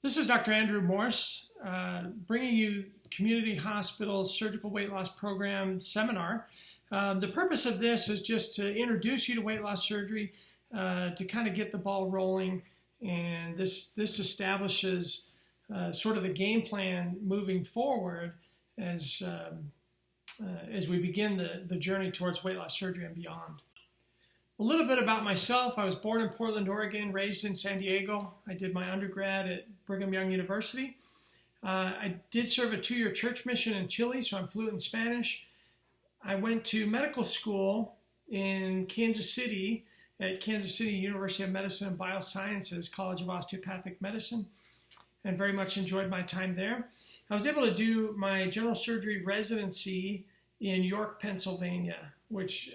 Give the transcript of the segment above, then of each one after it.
This is Dr. Andrew Morse, bringing you Community Hospital's Surgical Weight Loss Program seminar. The purpose of this is just to introduce you to weight loss surgery, to kind of get the ball rolling, and this establishes sort of the game plan moving forward as we begin the journey towards weight loss surgery and beyond. A little bit about myself. I was born in Portland, Oregon, raised in San Diego. I did my undergrad at Brigham Young University. I did serve a 2-year church mission in Chile, so I'm fluent in Spanish. I went to medical school in Kansas City at Kansas City University of Medicine and Biosciences, College of Osteopathic Medicine, and very much enjoyed my time there. I was able to do my general surgery residency in York, Pennsylvania, which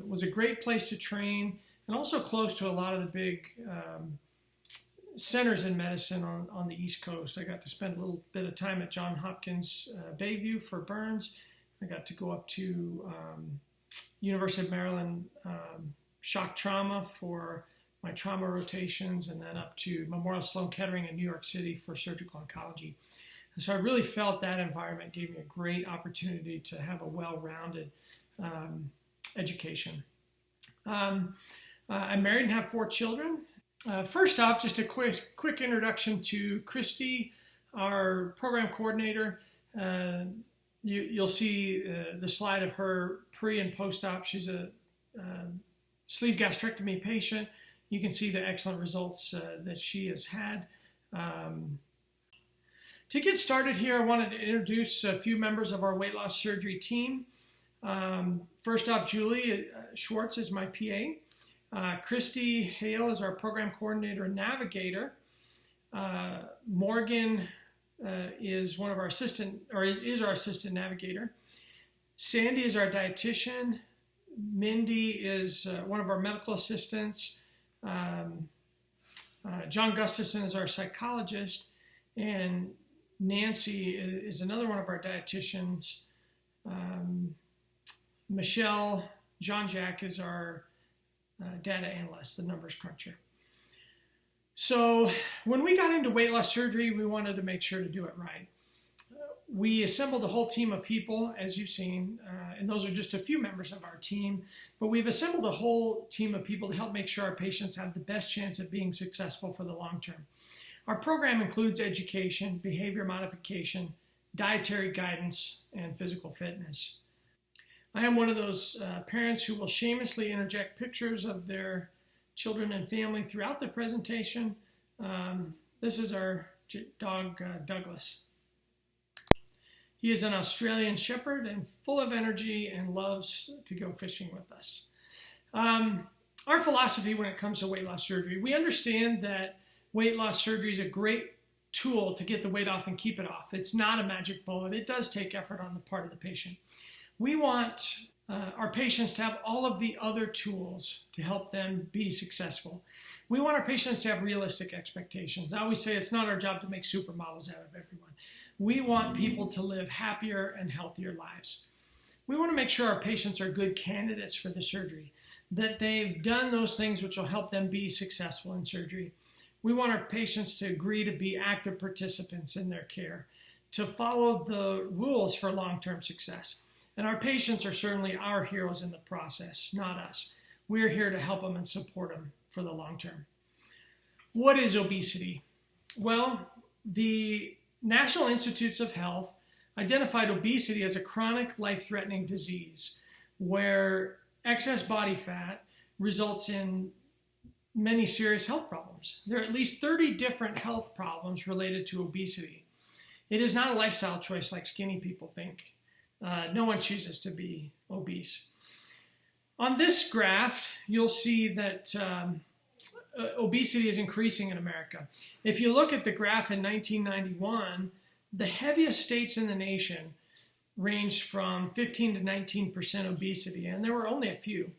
was a great place to train and also close to a lot of the big centers in medicine on the East Coast. I got to spend a little bit of time at Johns Hopkins Bayview for burns. I got to go up to University of Maryland shock trauma for my trauma rotations, and then up to Memorial Sloan Kettering in New York City for surgical oncology. And so I really felt that environment gave me a great opportunity to have a well-rounded education. I'm married and have 4 children. First off, just a quick introduction to Christy, our program coordinator. You'll see the slide of her pre and post-op. She's a sleeve gastrectomy patient. You can see the excellent results that she has had. To get started here, I wanted to introduce a few members of our weight loss surgery team. First off, Julie Schwartz is my PA. Christy Hale is our program coordinator and navigator. Morgan is one of our is our assistant navigator. Sandy is our dietitian. Mindy is one of our medical assistants. John Gustafson is our psychologist, and Nancy is another one of our dietitians. Michelle Jean-Jacques is our data analyst, the numbers cruncher. So when we got into weight loss surgery, we wanted to make sure to do it right. We assembled a whole team of people, as you've seen, and those are just a few members of our team, but we've assembled a whole team of people to help make sure our patients have the best chance of being successful for the long term. Our program includes education, behavior modification, dietary guidance, and physical fitness. I am one of those parents who will shamelessly interject pictures of their children and family throughout the presentation. This is our dog, Douglas. He is an Australian Shepherd and full of energy and loves to go fishing with us. Our philosophy when it comes to weight loss surgery, we understand that weight loss surgery is a great tool to get the weight off and keep it off. It's not a magic bullet. It does take effort on the part of the patient. We want our patients to have all of the other tools to help them be successful. We want our patients to have realistic expectations. I always say it's not our job to make supermodels out of everyone. We want people to live happier and healthier lives. We want to make sure our patients are good candidates for the surgery, that they've done those things which will help them be successful in surgery. We want our patients to agree to be active participants in their care, to follow the rules for long-term success. And our patients are certainly our heroes in the process, not us. We're here to help them and support them for the long term. What is obesity? Well, the National Institutes of Health identified obesity as a chronic life-threatening disease where excess body fat results in many serious health problems. There are at least 30 different health problems related to obesity. It is not a lifestyle choice like skinny people think. No one chooses to be obese. On this graph, you'll see that obesity is increasing in America. If you look at the graph in 1991, the heaviest states in the nation ranged from 15 to 19% obesity, and there were only a few.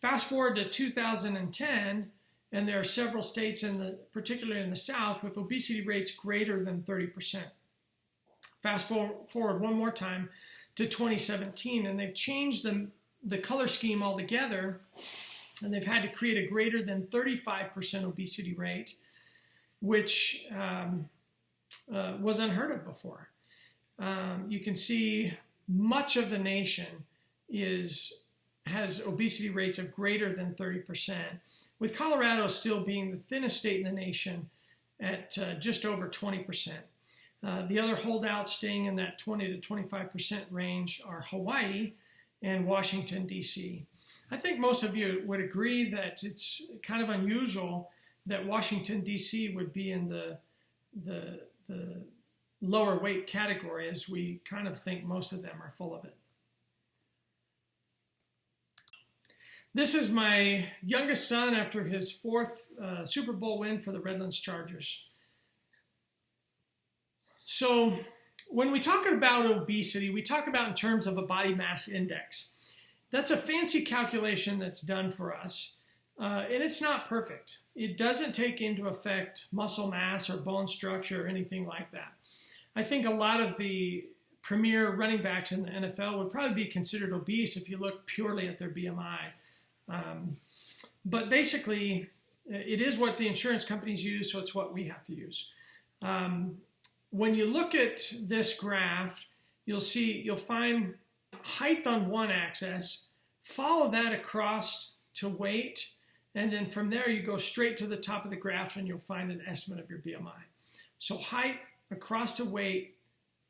Fast forward to 2010, and there are several states, particularly in the South, with obesity rates greater than 30%. Fast forward one more time to 2017, and they've changed the color scheme altogether, and they've had to create a greater than 35% obesity rate, which was unheard of before. You can see much of the nation has obesity rates of greater than 30%, with Colorado still being the thinnest state in the nation at just over 20%. The other holdouts staying in that 20 to 25% range are Hawaii and Washington, D.C. I think most of you would agree that it's kind of unusual that Washington, D.C. would be in the lower weight category, as we kind of think most of them are full of it. This is my youngest son after his fourth Super Bowl win for the Redlands Chargers. So when we talk about obesity, we talk about in terms of a body mass index. That's a fancy calculation that's done for us, and it's not perfect. It doesn't take into effect muscle mass or bone structure or anything like that. I think a lot of the premier running backs in the NFL would probably be considered obese if you look purely at their BMI. But basically, it is what the insurance companies use, so it's what we have to use. When you look at this graph, you'll find height on one axis, follow that across to weight, and then from there you go straight to the top of the graph and you'll find an estimate of your BMI. So height across to weight,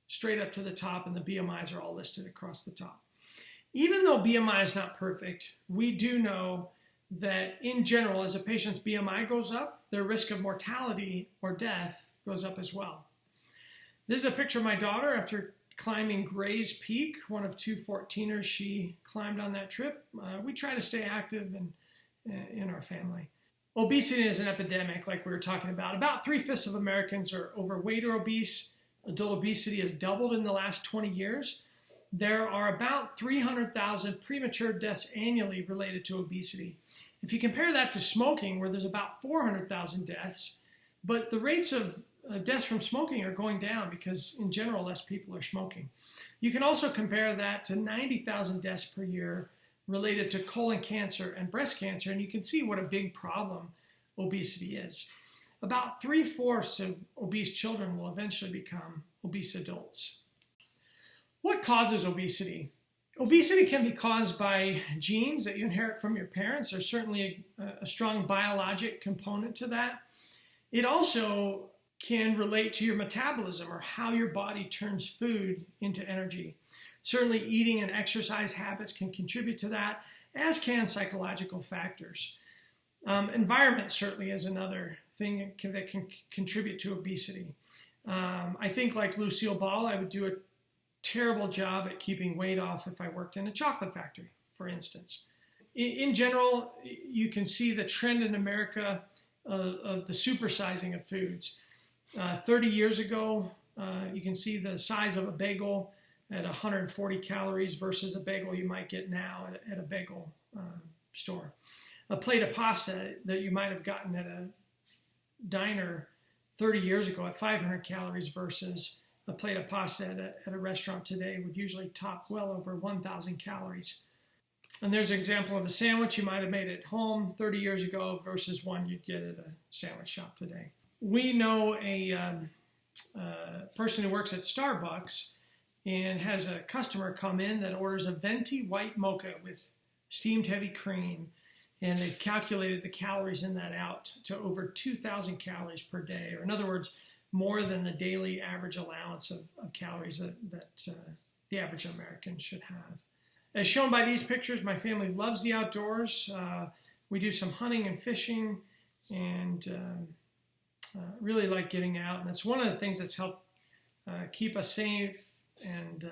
straight up to the top, and the BMIs are all listed across the top. Even though BMI is not perfect, we do know that in general, as a patient's BMI goes up, their risk of mortality or death goes up as well. This is a picture of my daughter after climbing Gray's Peak, one of 2 14ers she climbed on that trip. We try to stay active in our family. Obesity is an epidemic, like we were talking about. About 3/5 of Americans are overweight or obese. Adult obesity has doubled in the last 20 years. There are about 300,000 premature deaths annually related to obesity. If you compare that to smoking, where there's about 400,000 deaths, but the rates of deaths from smoking are going down because, in general, less people are smoking. You can also compare that to 90,000 deaths per year related to colon cancer and breast cancer, and you can see what a big problem obesity is. About 3/4 of obese children will eventually become obese adults. What causes obesity? Obesity can be caused by genes that you inherit from your parents. There's certainly a strong biologic component to that. It also can relate to your metabolism, or how your body turns food into energy. Certainly eating and exercise habits can contribute to that, as can psychological factors. Environment certainly is another thing that can contribute to obesity. I think, like Lucille Ball, I would do a terrible job at keeping weight off if I worked in a chocolate factory, for instance. In general, you can see the trend in America of the supersizing of foods. 30 years ago, you can see the size of a bagel at 140 calories versus a bagel you might get now at a bagel store. A plate of pasta that you might have gotten at a diner 30 years ago at 500 calories versus a plate of pasta at a restaurant today would usually top well over 1,000 calories. And there's an example of a sandwich you might have made at home 30 years ago versus one you'd get at a sandwich shop today. We know a person who works at Starbucks and has a customer come in that orders a venti white mocha with steamed heavy cream, and they've calculated the calories in that out to over 2,000 calories per day, or in other words, more than the daily average allowance of calories that the average American should have. As shown by these pictures, my family loves the outdoors. We do some hunting and fishing, and really like getting out. And that's one of the things that's helped keep us safe and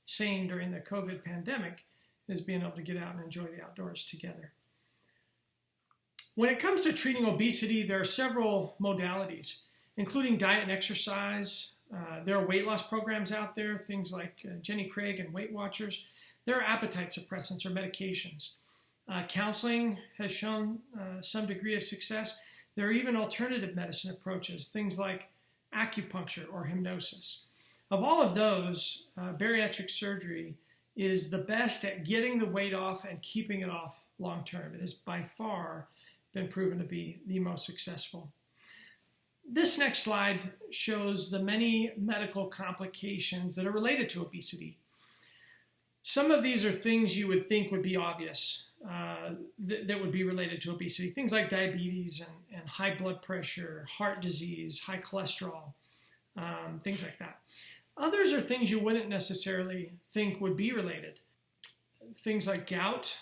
sane during the COVID pandemic, is being able to get out and enjoy the outdoors together. When it comes to treating obesity, there are several modalities, including diet and exercise. There are weight loss programs out there, things like Jenny Craig and Weight Watchers. There are appetite suppressants or medications. Counseling has shown some degree of success. There are even alternative medicine approaches, things like acupuncture or hypnosis. Of all of those, bariatric surgery is the best at getting the weight off and keeping it off long term. It has by far been proven to be the most successful. This next slide shows the many medical complications that are related to obesity. Some of these are things you would think would be obvious that would be related to obesity. Things like diabetes and high blood pressure, heart disease, high cholesterol, things like that. Others are things you wouldn't necessarily think would be related. Things like gout,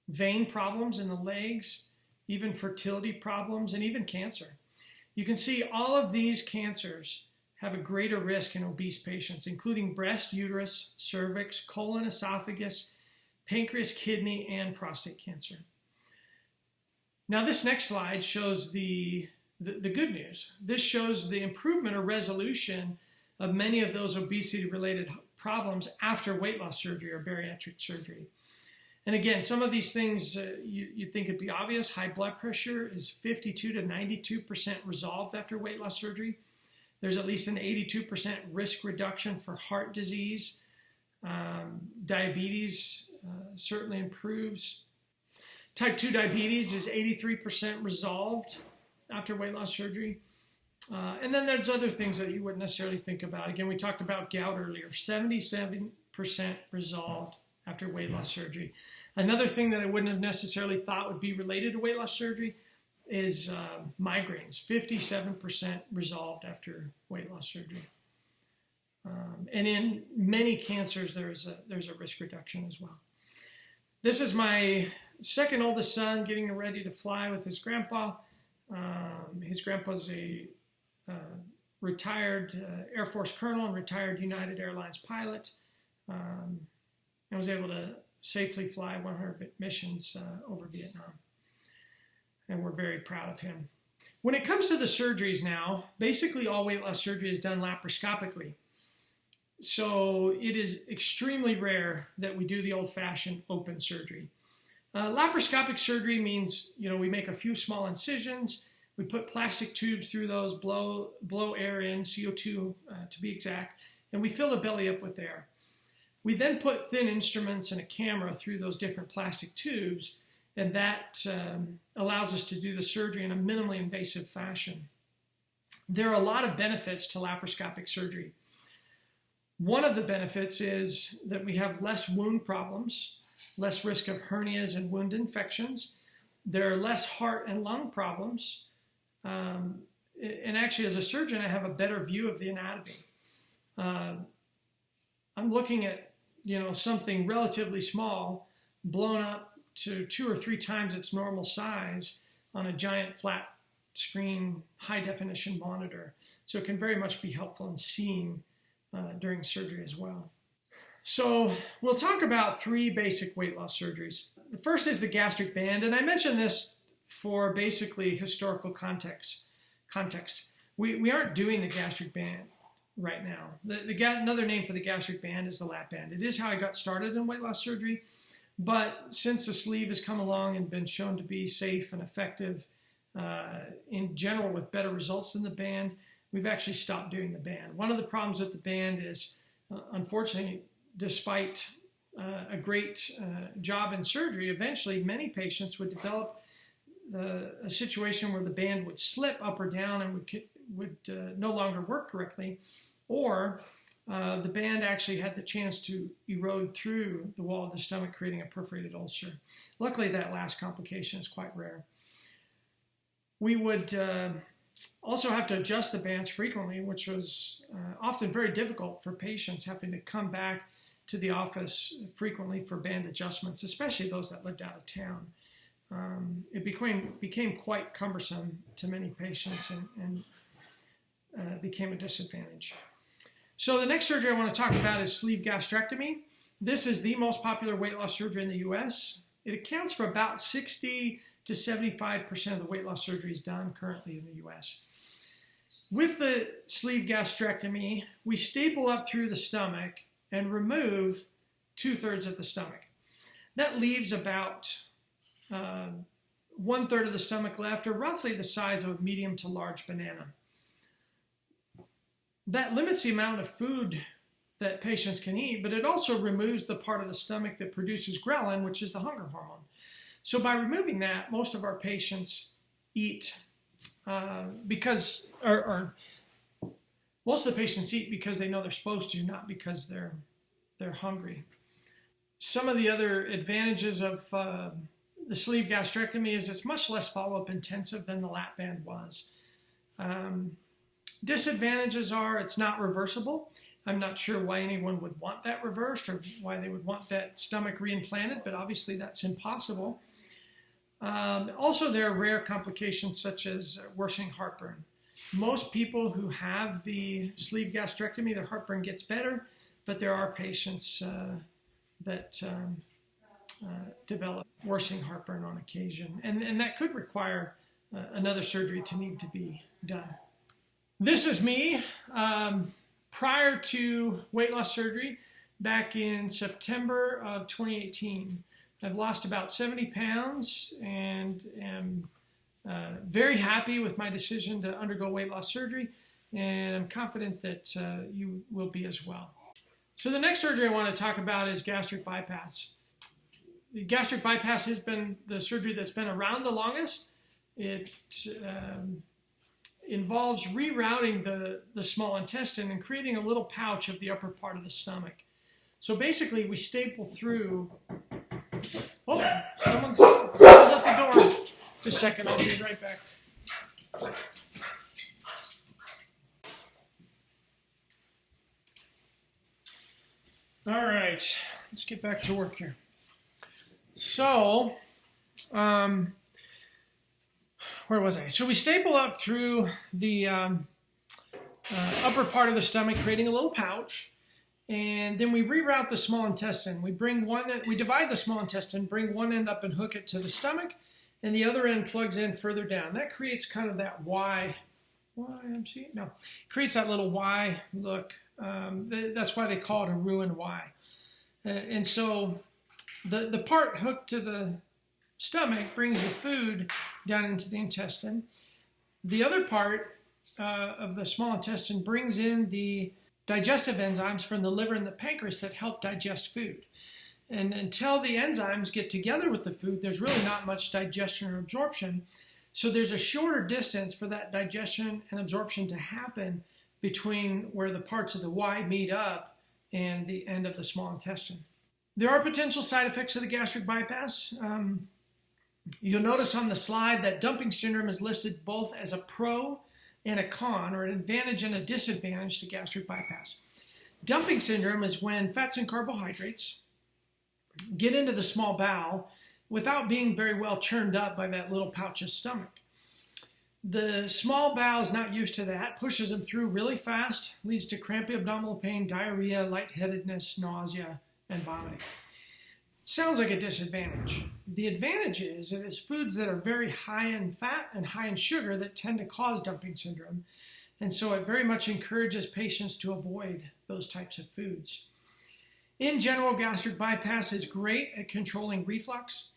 vein problems in the legs, even fertility problems, and even cancer. You can see all of these cancers have a greater risk in obese patients, including breast, uterus, cervix, colon, esophagus, pancreas, kidney, and prostate cancer. Now this next slide shows the good news. This shows the improvement or resolution of many of those obesity-related problems after weight loss surgery or bariatric surgery. And again, some of these things you'd think would be obvious. High blood pressure is 52 to 92% resolved after weight loss surgery. There's at least an 82% risk reduction for heart disease. Diabetes certainly improves. Type 2 diabetes is 83% resolved after weight loss surgery. And then there's other things that you wouldn't necessarily think about. Again, we talked about gout earlier, 77% resolved after weight loss surgery. Another thing that I wouldn't have necessarily thought would be related to weight loss surgery is migraines, 57% resolved after weight loss surgery. And in many cancers, there's a risk reduction as well. This is my second oldest son getting ready to fly with his grandpa. His grandpa's a retired Air Force colonel and retired United Airlines pilot. And was able to safely fly 100 missions over Vietnam. And we're very proud of him. When it comes to the surgeries now, basically all weight loss surgery is done laparoscopically. So it is extremely rare that we do the old-fashioned open surgery. Laparoscopic surgery means, we make a few small incisions, we put plastic tubes through those, blow air in, CO2 to be exact, and we fill the belly up with air. We then put thin instruments and a camera through those different plastic tubes, and that allows us to do the surgery in a minimally invasive fashion. There are a lot of benefits to laparoscopic surgery. One of the benefits is that we have less wound problems, less risk of hernias and wound infections. There are less heart and lung problems. And actually, as a surgeon, I have a better view of the anatomy. I'm looking at something relatively small blown up to 2 or 3 times its normal size on a giant flat screen high definition monitor. So it can very much be helpful in seeing during surgery as well. So we'll talk about 3 basic weight loss surgeries. The first is the gastric band, and I mentioned this for basically historical context. We aren't doing the gastric band right now. Another name for the gastric band is the lap band. It is how I got started in weight loss surgery, but since the sleeve has come along and been shown to be safe and effective in general with better results than the band, we've actually stopped doing the band. One of the problems with the band is, unfortunately, despite a great job in surgery, eventually many patients would develop a situation where the band would slip up or down and would no longer work correctly, or the band actually had the chance to erode through the wall of the stomach, creating a perforated ulcer. Luckily, that last complication is quite rare. We would also have to adjust the bands frequently, which was often very difficult for patients having to come back to the office frequently for band adjustments, especially those that lived out of town. It became quite cumbersome to many patients and became a disadvantage. So the next surgery I want to talk about is sleeve gastrectomy. This is the most popular weight loss surgery in the U.S. It accounts for about 60 to 75% of the weight loss surgeries done currently in the U.S. With the sleeve gastrectomy, we staple up through the stomach and remove 2/3 of the stomach. That leaves about 1/3 of the stomach left, or roughly the size of a medium to large banana. That limits the amount of food that patients can eat, but it also removes the part of the stomach that produces ghrelin, which is the hunger hormone. So by removing that, most of our patients eat or most of the patients eat because they know they're supposed to, not because they're hungry. Some of the other advantages of the sleeve gastrectomy is it's much less follow-up intensive than the lap band was. Disadvantages are it's not reversible. I'm not sure why anyone would want that reversed or why they would want that stomach reimplanted, but obviously that's impossible. Also, there are rare complications such as worsening heartburn. Most people who have the sleeve gastrectomy, their heartburn gets better, but there are patients that develop worsening heartburn on occasion, and that could require another surgery to need to be done. This is me prior to weight loss surgery back in September of 2018. I've lost about 70 pounds and am very happy with my decision to undergo weight loss surgery, and I'm confident that you will be as well. So the next surgery I want to talk about is gastric bypass. The gastric bypass has been the surgery that's been around the longest. It involves rerouting the small intestine and creating a little pouch of the upper part of the stomach. So basically we staple through. Oh, someone's at the door. Just a second, I'll be right back. All right, let's get back to work here. So, where was I? So we staple up through the upper part of the stomach, creating a little pouch. And then we reroute the small intestine. We divide the small intestine, bring one end up and hook it to the stomach, and the other end plugs in further down. That creates kind of that creates that little Y look. That's why they call it a Roux Y. And so the part hooked to the stomach brings the food down into the intestine. The other part of the small intestine brings in the digestive enzymes from the liver and the pancreas that help digest food. And until the enzymes get together with the food, there's really not much digestion or absorption. So there's a shorter distance for that digestion and absorption to happen between where the parts of the Y meet up and the end of the small intestine. There are potential side effects of the gastric bypass. You'll notice on the slide that dumping syndrome is listed both as a pro and a con, or an advantage and a disadvantage to gastric bypass. Dumping syndrome is when fats and carbohydrates get into the small bowel without being very well churned up by that little pouch of stomach. The small bowel is not used to that, pushes them through really fast, leads to crampy abdominal pain, diarrhea, lightheadedness, nausea, and vomiting. Sounds like a disadvantage. The advantage is it is foods that are very high in fat and high in sugar that tend to cause dumping syndrome, and so it very much encourages patients to avoid those types of foods. In general, gastric bypass is great at controlling reflux.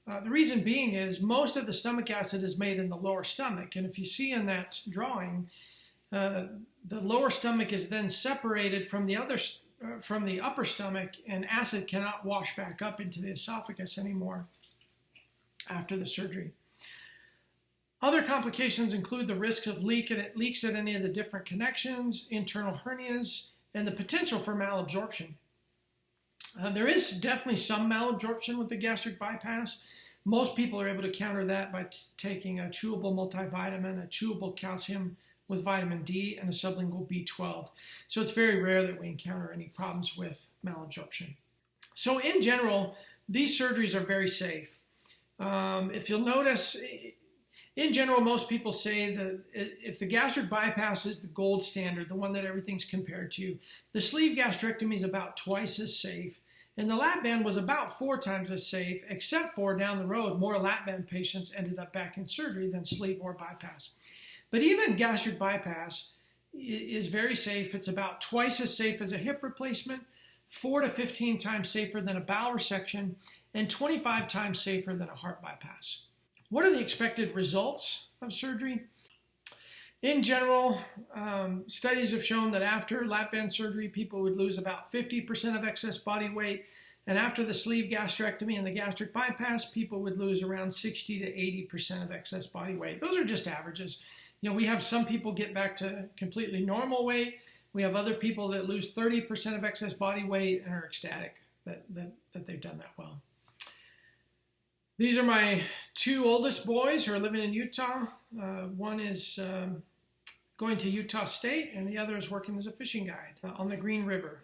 The reason being is most of the stomach acid is made in the lower stomach, and if you see in that drawing, the lower stomach is then separated from the upper stomach, and acid cannot wash back up into the esophagus anymore after the surgery. Other complications include the risk of leaks at any of the different connections, internal hernias, and the potential for malabsorption. There is definitely some malabsorption with the gastric bypass. Most people are able to counter that by taking a chewable multivitamin, a chewable calcium with vitamin D, and a sublingual B12. So it's very rare that we encounter any problems with malabsorption. So in general, these surgeries are very safe. If you'll notice, in general, most people say that if the gastric bypass is the gold standard, the one that everything's compared to, the sleeve gastrectomy is about twice as safe. And the lap band was about 4 times as safe, except for down the road, more lap band patients ended up back in surgery than sleeve or bypass. But even gastric bypass is very safe. It's about twice as safe as a hip replacement, 4 to 15 times safer than a bowel resection, and 25 times safer than a heart bypass. What are the expected results of surgery? In general, studies have shown that after lap band surgery, people would lose about 50% of excess body weight, And after the sleeve gastrectomy and the gastric bypass, people would lose around 60 to 80% of excess body weight. Those are just averages. We have some people get back to completely normal weight. We have other people that lose 30% of excess body weight and are ecstatic that they've done that well. These are my two oldest boys who are living in Utah. One is going to Utah State, and the other is working as a fishing guide on the Green River.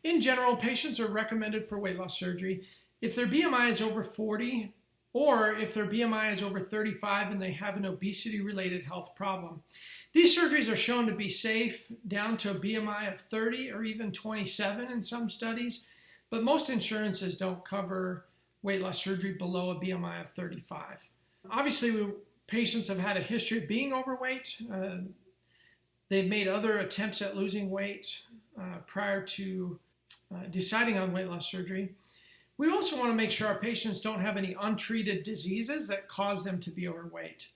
In general, patients are recommended for weight loss surgery if their BMI is over 40 or if their BMI is over 35 and they have an obesity-related health problem. These surgeries are shown to be safe down to a BMI of 30 or even 27 in some studies, but most insurances don't cover weight loss surgery below a BMI of 35. Obviously, patients have had a history of being overweight. They've made other attempts at losing weight prior to deciding on weight loss surgery. We also want to make sure our patients don't have any untreated diseases that cause them to be overweight.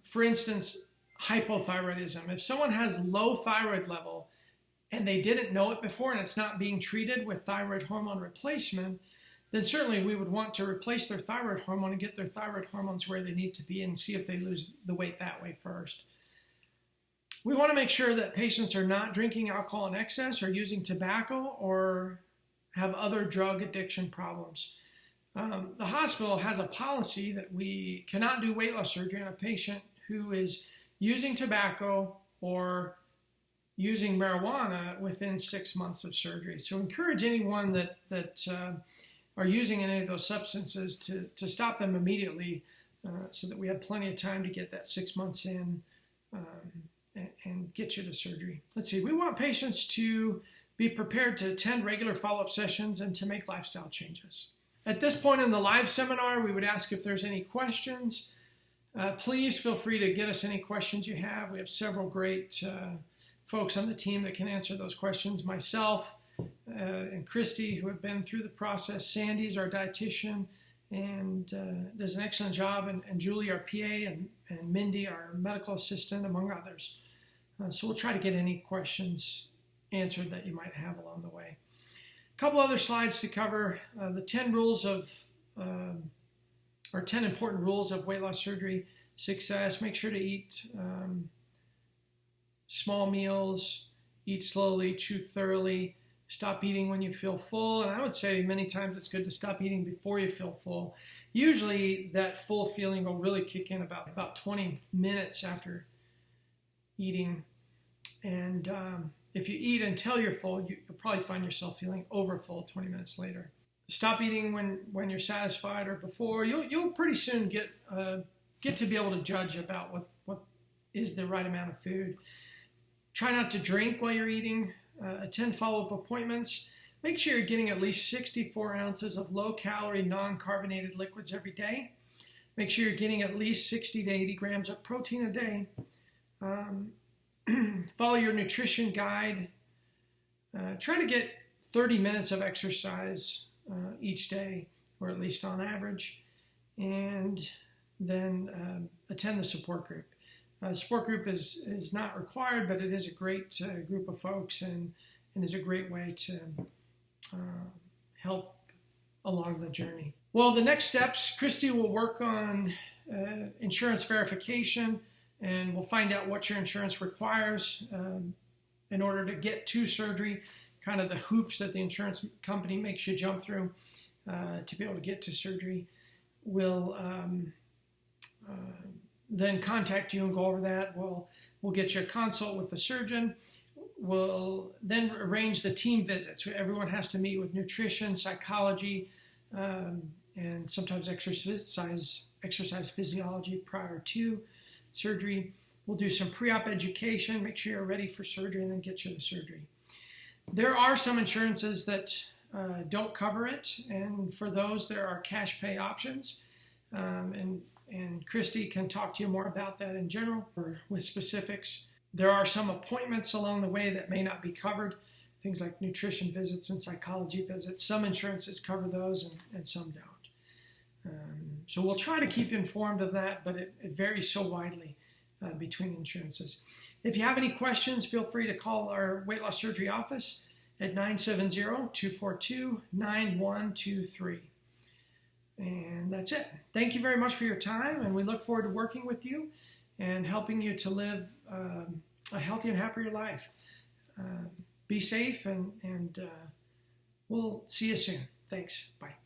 For instance, hypothyroidism. If someone has low thyroid level and they didn't know it before and it's not being treated with thyroid hormone replacement, then certainly we would want to replace their thyroid hormone and get their thyroid hormones where they need to be and see if they lose the weight that way first. We want to make sure that patients are not drinking alcohol in excess or using tobacco or have other drug addiction problems. The hospital has a policy that we cannot do weight loss surgery on a patient who is using tobacco or using marijuana within 6 months of surgery. So encourage anyone that are using any of those substances to stop them immediately so that we have plenty of time to get that 6 months in and get you to surgery. Let's see, we want patients to be prepared to attend regular follow-up sessions and to make lifestyle changes. At this point in the live seminar, we would ask if there's any questions. Please feel free to get us any questions you have. We have several great folks on the team that can answer those questions. Myself and Christy, who have been through the process. Sandy's our dietitian and does an excellent job. And Julie, our PA, and Mindy, our medical assistant, among others. So we'll try to get any questions answered that you might have along the way. A couple other slides to cover. The 10 rules of, or 10 important rules of weight loss surgery success. Make sure to eat small meals, eat slowly, chew thoroughly, stop eating when you feel full. And I would say many times it's good to stop eating before you feel full. Usually that full feeling will really kick in about 20 minutes after eating. And if you eat until you're full, you'll probably find yourself feeling overfull 20 minutes later. Stop eating when you're satisfied or before. You'll pretty soon get to be able to judge about what is the right amount of food. Try not to drink while you're eating. Attend follow-up appointments. Make sure you're getting at least 64 ounces of low-calorie, non-carbonated liquids every day. Make sure you're getting at least 60 to 80 grams of protein a day. Follow your nutrition guide. Try to get 30 minutes of exercise each day, or at least on average. And then attend the support group. Support group is not required, but it is a great group of folks and is a great way to help along the journey. Well, the next steps, Christy will work on insurance verification, and we'll find out what your insurance requires in order to get to surgery, kind of the hoops that the insurance company makes you jump through to be able to get to surgery. We'll then contact you and go over that. We'll get you a consult with the surgeon. We'll then arrange the team visits. Everyone has to meet with nutrition, psychology, and sometimes exercise physiology prior to surgery. We'll do some pre-op education, make sure you're ready for surgery, and then get you to surgery. There are some insurances that don't cover it, and for those there are cash pay options. And Christy can talk to you more about that in general or with specifics. There are some appointments along the way that may not be covered, things like nutrition visits and psychology visits. Some insurances cover those and some don't. So we'll try to keep you informed of that, but it varies so widely between insurances. If you have any questions, feel free to call our weight loss surgery office at 970-242-9123. And that's it. Thank you very much for your time, and we look forward to working with you and helping you to live a healthy and happier life. Be safe, and we'll see you soon. Thanks. Bye.